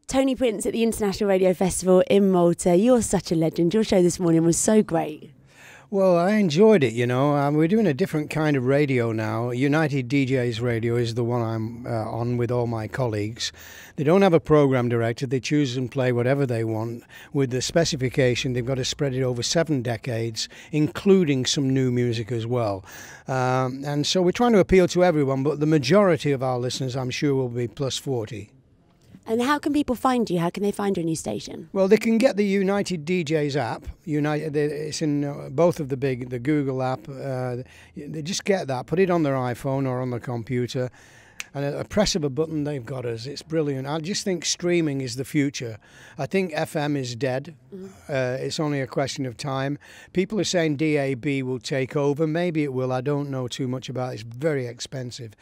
Tony Prince at the International Radio Festival in Malta. You're such a legend. Your show this morning was so great. Well, I enjoyed it, you know. We're doing a different kind of radio now. United DJs Radio is the one I'm on with all my colleagues. They don't have a program director. They choose and play whatever they want with the specification. They've got to spread it over 7 decades, including some new music as well. And so we're trying to appeal to everyone, but the majority of our listeners, I'm sure, will be plus 40. And how can people find you? How can they find your new station? Well, they can get the United DJs app. It's in both of the Google app. They just get that, put it on their iPhone or on the computer, and at a press of a button, they've got us. It's brilliant. I just think streaming is the future. I think FM is dead. It's only a question of time. People are saying DAB will take over. Maybe it will. I don't know too much about it. It's very expensive.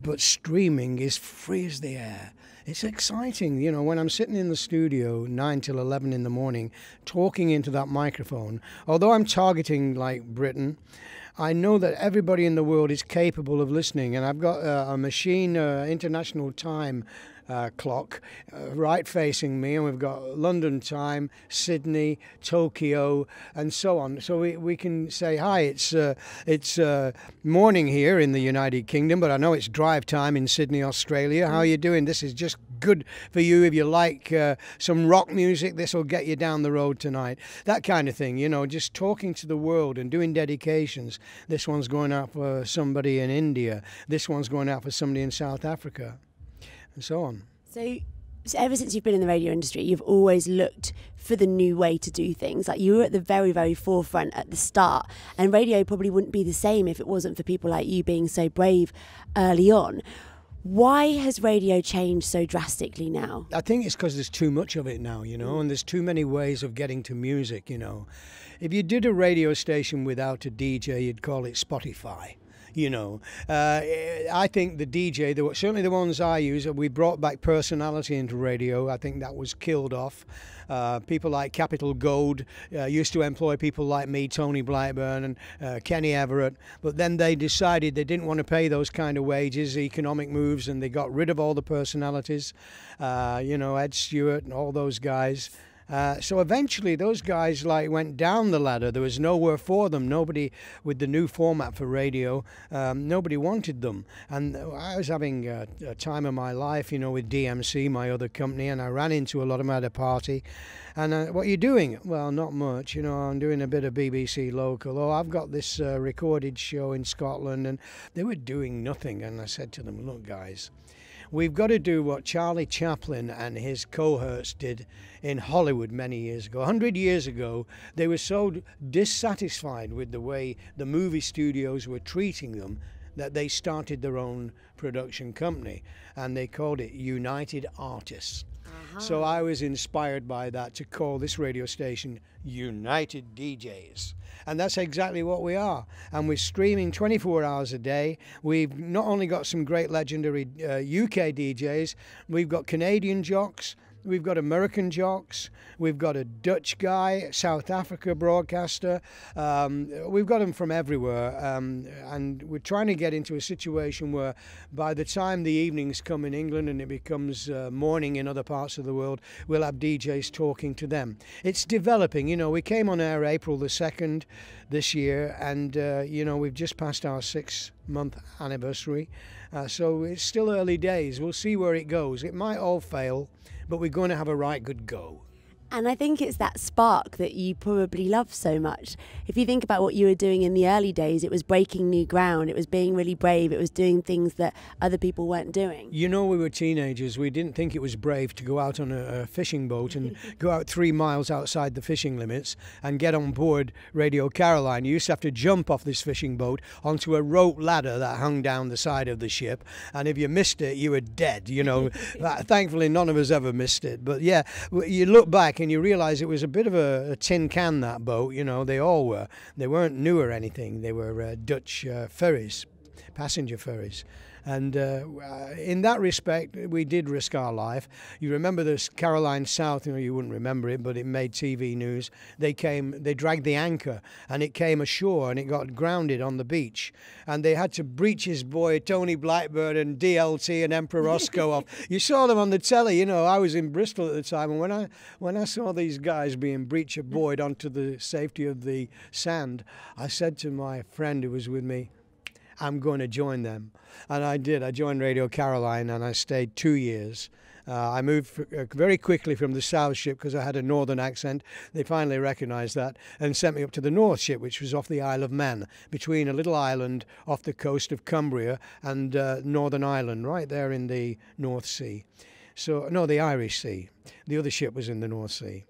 But streaming is free as the air. It's exciting, you know, when I'm sitting in the studio 9 till 11 in the morning talking into that microphone. Although I'm targeting like Britain, I know that everybody in the world is capable of listening, and I've got a machine, international time clock right facing me, and we've got London time, Sydney, Tokyo, and so on. So we can say, hi, it's morning here in the United Kingdom, but I know it's drive time in Sydney, Australia. How are you doing? This is just good for you. If you like some rock music, this will get you down the road tonight. That kind of thing, you know, just talking to the world and doing dedications. This one's going out for somebody in India. This one's going out for somebody in South Africa, and so on. So ever since you've been in the radio industry, you've always looked for the new way to do things. Like, you were at the very, very forefront at the start, and radio probably wouldn't be the same if it wasn't for people like you being so brave early on. Why has radio changed so drastically now? I think it's because there's too much of it now, you know, and there's too many ways of getting to music, you know. If you did a radio station without a DJ, you'd call it Spotify. You know, I think the DJ, certainly the ones I use, we brought back personality into radio. I think that was killed off. People like Capital Gold used to employ people like me, Tony Blackburn and Kenny Everett, but then they decided they didn't want to pay those kind of wages, economic moves, and they got rid of all the personalities, you know, Ed Stewart and all those guys. So eventually those guys went down the ladder. There was nowhere for them. Nobody, with the new format for radio, nobody wanted them. And I was having a time of my life, you know, with DMC, my other company, and I ran into a lot of them at a party. And what are you doing? Well, not much. You know, I'm doing a bit of BBC local. Oh, I've got this recorded show in Scotland. And they were doing nothing. And I said to them, look, guys, we've got to do what Charlie Chaplin and his cohorts did in Hollywood many years ago. 100 years ago, they were so dissatisfied with the way the movie studios were treating them that they started their own production company, and they called it United Artists. So I was inspired by that to call this radio station United DJs. And that's exactly what we are. And we're streaming 24 hours a day. We've not only got some great legendary UK DJs, we've got Canadian jocks, we've got American jocks, we've got a Dutch guy, South Africa broadcaster. We've got them from everywhere. And we're trying to get into a situation where by the time the evenings come in England and it becomes morning in other parts of the world, we'll have DJs talking to them. It's developing. You know, we came on air April the 2nd this year, and, you know, we've just passed our 6-month anniversary. So it's still early days. We'll see where it goes. It might all fail, but we're going to have a right good go. And I think it's that spark that you probably love so much. If you think about what you were doing in the early days, it was breaking new ground, it was being really brave, it was doing things that other people weren't doing. You know, we were teenagers, we didn't think it was brave to go out on a fishing boat and go out 3 miles outside the fishing limits and get on board Radio Caroline. You used to have to jump off this fishing boat onto a rope ladder that hung down the side of the ship, and if you missed it, you were dead, you know. Thankfully, none of us ever missed it. But yeah, you look back and you realise it was a bit of a tin can, that boat, you know. They all were. They weren't new or anything. They were Dutch ferries, passenger ferries. And in that respect, we did risk our life. You remember this Caroline South, you wouldn't remember it, but it made TV news. They dragged the anchor, and it came ashore, and it got grounded on the beach. And they had to Breach's boy, Tony Blackburn, and DLT, and Emperor Roscoe off. You saw them on the telly, I was in Bristol at the time, and when I saw these guys being Breacher buoyed onto the safety of the sand, I said to my friend who was with me, I'm going to join them. And I did. I joined Radio Caroline, and I stayed 2 years. I moved very quickly from the South ship because I had a northern accent. They finally recognised that and sent me up to the North ship, which was off the Isle of Man, between a little island off the coast of Cumbria and Northern Ireland, right there in the North Sea. So, no, the Irish Sea. The other ship was in the North Sea.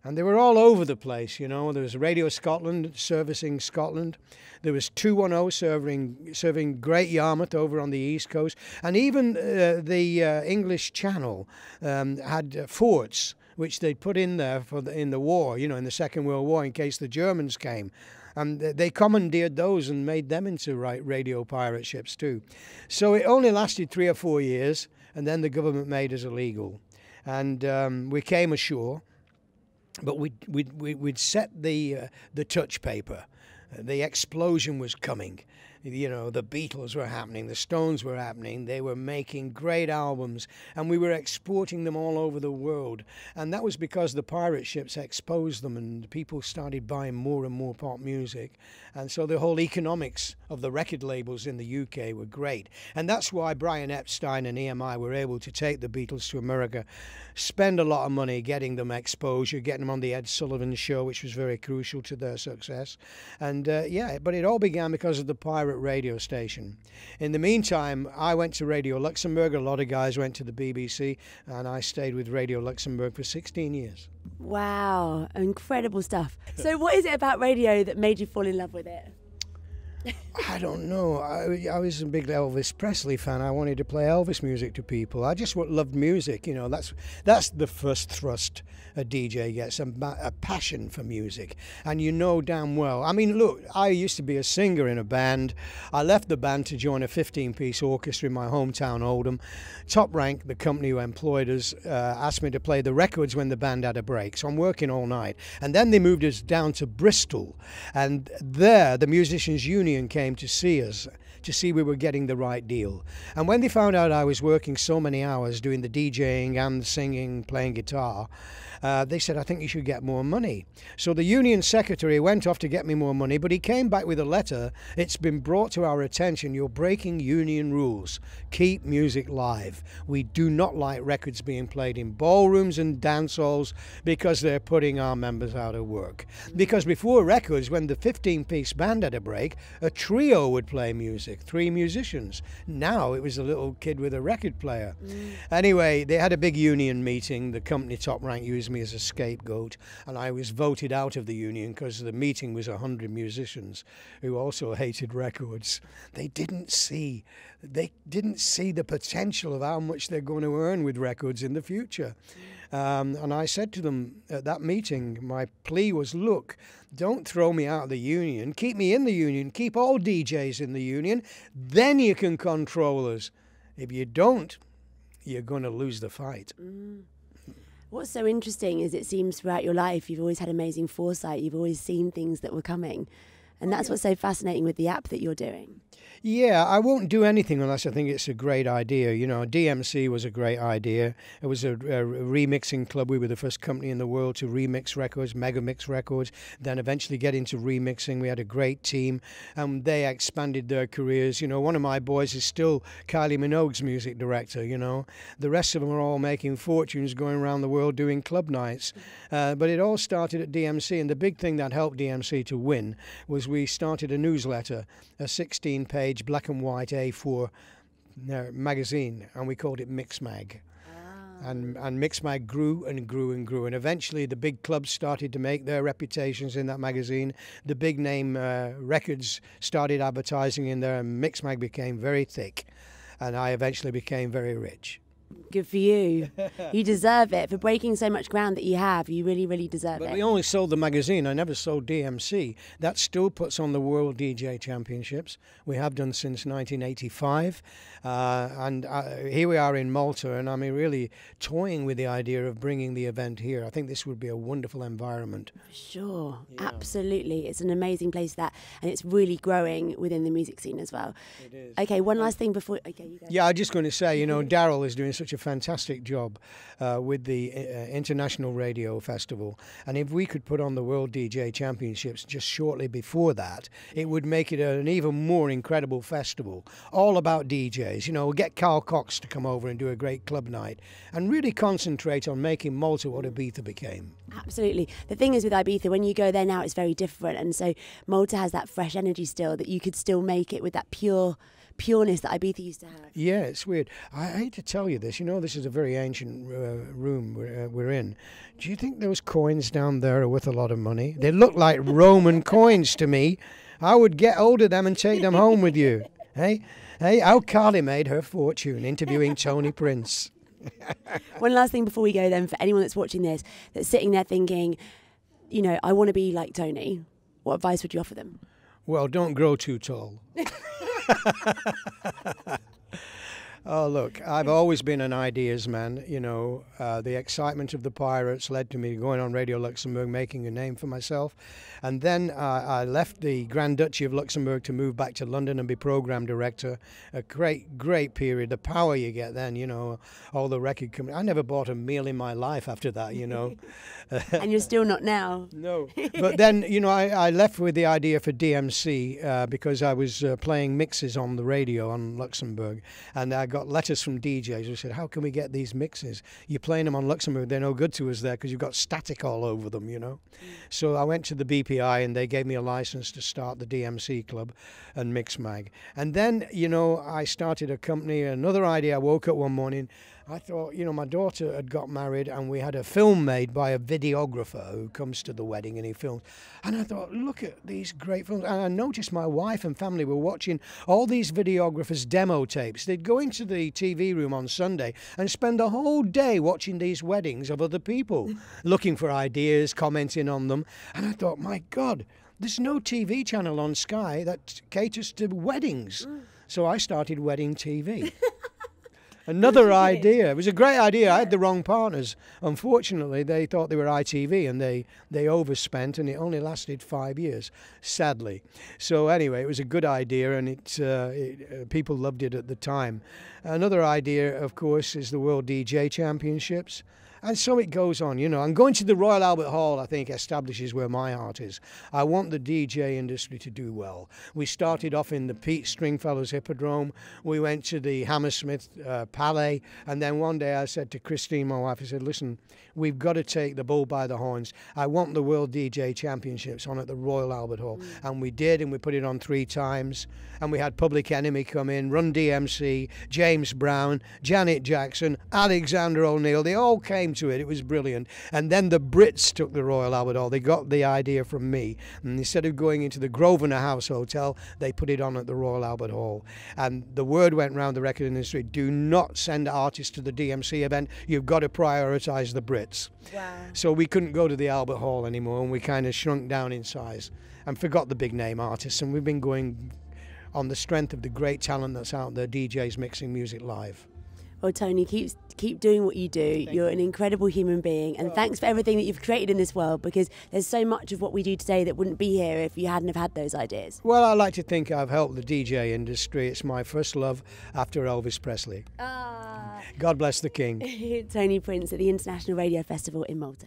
And they were all over the place, There was Radio Scotland servicing Scotland. There was 210 serving Great Yarmouth over on the East Coast. And even the English Channel had forts, which they'd put in there in the war, in the Second World War, in case the Germans came. And they commandeered those and made them into radio pirate ships too. So it only lasted 3 or 4 years, and then the government made us illegal. And we came ashore. But we'd set the touch paper. The explosion was coming. The Beatles were happening, the Stones were happening. They were making great albums, and we were exporting them all over the world. And that was because the pirate ships exposed them, and people started buying more and more pop music. And so the whole economics of the record labels in the UK were great. And that's why Brian Epstein and EMI were able to take the Beatles to America, spend a lot of money getting them exposure, getting them on the Ed Sullivan Show, which was very crucial to their success. And but it all began because of the pirate radio station. In the meantime, I went to Radio Luxembourg. A lot of guys went to the BBC, and I stayed with Radio Luxembourg for 16 years. Wow, incredible stuff. So what is it about radio that made you fall in love with it? I don't know. I was a big Elvis Presley fan. I wanted to play Elvis music to people. I just loved music. That's the first thrust a DJ gets, a passion for music. And damn well. I mean, look, I used to be a singer in a band. I left the band to join a 15-piece orchestra in my hometown, Oldham. Top Rank, the company who employed us, asked me to play the records when the band had a break. So I'm working all night. And then they moved us down to Bristol. And there, the Musicians' Union came to see us, to see we were getting the right deal. And when they found out I was working so many hours doing the DJing and the singing, playing guitar, they said, I think you should get more money. So the union secretary went off to get me more money, but he came back with a letter. It's been brought to our attention, you're breaking union rules. Keep music live. We do not like records being played in ballrooms and dance halls because they're putting our members out of work. Because before records, when the 15-piece band had a break, a trio would play music, 3 musicians. Now it was a little kid with a record player. Anyway, they had a big union meeting. The company Top Rank used me as a scapegoat, and I was voted out of the union because the meeting was 100 musicians who also hated records. They didn't see the potential of how much they're going to earn with records in the future. And I said to them at that meeting, my plea was, look, don't throw me out of the union. Keep me in the union. Keep all DJs in the union. Then you can control us. If you don't, you're going to lose the fight. What's so interesting is it seems throughout your life you've always had amazing foresight. You've always seen things that were coming. And that's what's so fascinating with the app that you're doing. Yeah, I won't do anything unless I think it's a great idea. You know, DMC was a great idea. It was a remixing club. We were the first company in the world to remix records, mega mix records, then eventually get into remixing. We had a great team, and they expanded their careers. You know, one of my boys is still Kylie Minogue's music director, you know. The rest of them are all making fortunes going around the world doing club nights. But it all started at DMC, and the big thing that helped DMC to win was we started a newsletter, a 16-page black and white A4 magazine, and we called it Mixmag. And Mixmag grew and grew and grew, and eventually the big clubs started to make their reputations in that magazine. The big name records started advertising in there, and Mixmag became very thick, and I eventually became very rich. Good for you. You deserve it for breaking so much ground that you have. You really, really deserve But it. we only sold the magazine. I never sold DMC. That still puts on the World DJ Championships. We have done since 1985. And here we are in Malta, and I'm really toying with the idea of bringing the event here. I think this would be a wonderful environment. Sure, absolutely. It's an amazing place, that, and it's really growing within the music scene as well. It is. Okay, one last thing before. Okay, you go. Yeah, I'm just going to say, Daryl is doing such a fantastic job with the International Radio Festival. And if we could put on the World DJ Championships just shortly before that, it would make it an even more incredible festival. All about DJs. We'll get Carl Cox to come over and do a great club night and really concentrate on making Malta what Ibiza became. Absolutely. The thing is with Ibiza, when you go there now, it's very different. And so Malta has that fresh energy still, that you could still make it with that pureness that Ibiza used to have. Yeah, it's weird. I hate to tell you this. This is a very ancient room we're in. Do you think those coins down there are worth a lot of money? They look like Roman coins to me. I would get hold of them and take them home with you. Hey, how Carly made her fortune interviewing Tony Prince. One last thing before we go then, for anyone that's watching this, that's sitting there thinking, I want to be like Tony, what advice would you offer them? Well, don't grow too tall. Oh, look, I've always been an ideas man. The excitement of the Pirates led to me going on Radio Luxembourg, making a name for myself. And then I left the Grand Duchy of Luxembourg to move back to London and be program director. A great, great period. The power you get then, all the record companies. I never bought a meal in my life after that, And you're still not now. No. But then, I left with the idea for DMC because I was playing mixes on the radio on Luxembourg. And I got letters from DJs who said, how can we get these mixes? You're playing them on Luxembourg, they're no good to us there because you've got static all over them, So I went to the BPI and they gave me a license to start the DMC Club and Mixmag. And then, I started a company, another idea. I woke up one morning, I thought, my daughter had got married and we had a film made by a videographer who comes to the wedding and he films. And I thought, look at these great films. And I noticed my wife and family were watching all these videographers' demo tapes. They'd go into the TV room on Sunday and spend the whole day watching these weddings of other people, looking for ideas, commenting on them. And I thought, my God, there's no TV channel on Sky that caters to weddings. So I started Wedding TV. Another idea. It was a great idea. I had the wrong partners. Unfortunately, they thought they were ITV and they overspent, and it only lasted 5 years, sadly. So anyway, it was a good idea, and people loved it at the time. Another idea, of course, is the World DJ Championships. And so it goes on, And going to the Royal Albert Hall, I think, establishes where my heart is. I want the DJ industry to do well. We started off in the Pete Stringfellows Hippodrome. We went to the Hammersmith Palais. And then one day I said to Christine, my wife, I said, listen, we've got to take the bull by the horns. I want the World DJ Championships on at the Royal Albert Hall. And we did, and we put it on 3 times. And we had Public Enemy come in, Run DMC, James Brown, Janet Jackson, Alexander O'Neill. They all came to it. It was brilliant. And then the Brits took the Royal Albert Hall. They got the idea from me. And instead of going into the Grosvenor House Hotel, they put it on at the Royal Albert Hall. And the word went round the record industry, do not send artists to the DMC event. You've got to prioritise the Brits. Wow. So we couldn't go to the Albert Hall anymore, and we kind of shrunk down in size and forgot the big name artists. And we've been going on the strength of the great talent that's out there, DJs mixing music live. Well, Tony, keep doing what you do. You're an incredible human being, and thanks for everything that you've created in this world, because there's so much of what we do today that wouldn't be here if you hadn't have had those ideas. Well, I like to think I've helped the DJ industry. It's my first love after Elvis Presley. God bless the king. Tony Prince at the International Radio Festival in Malta.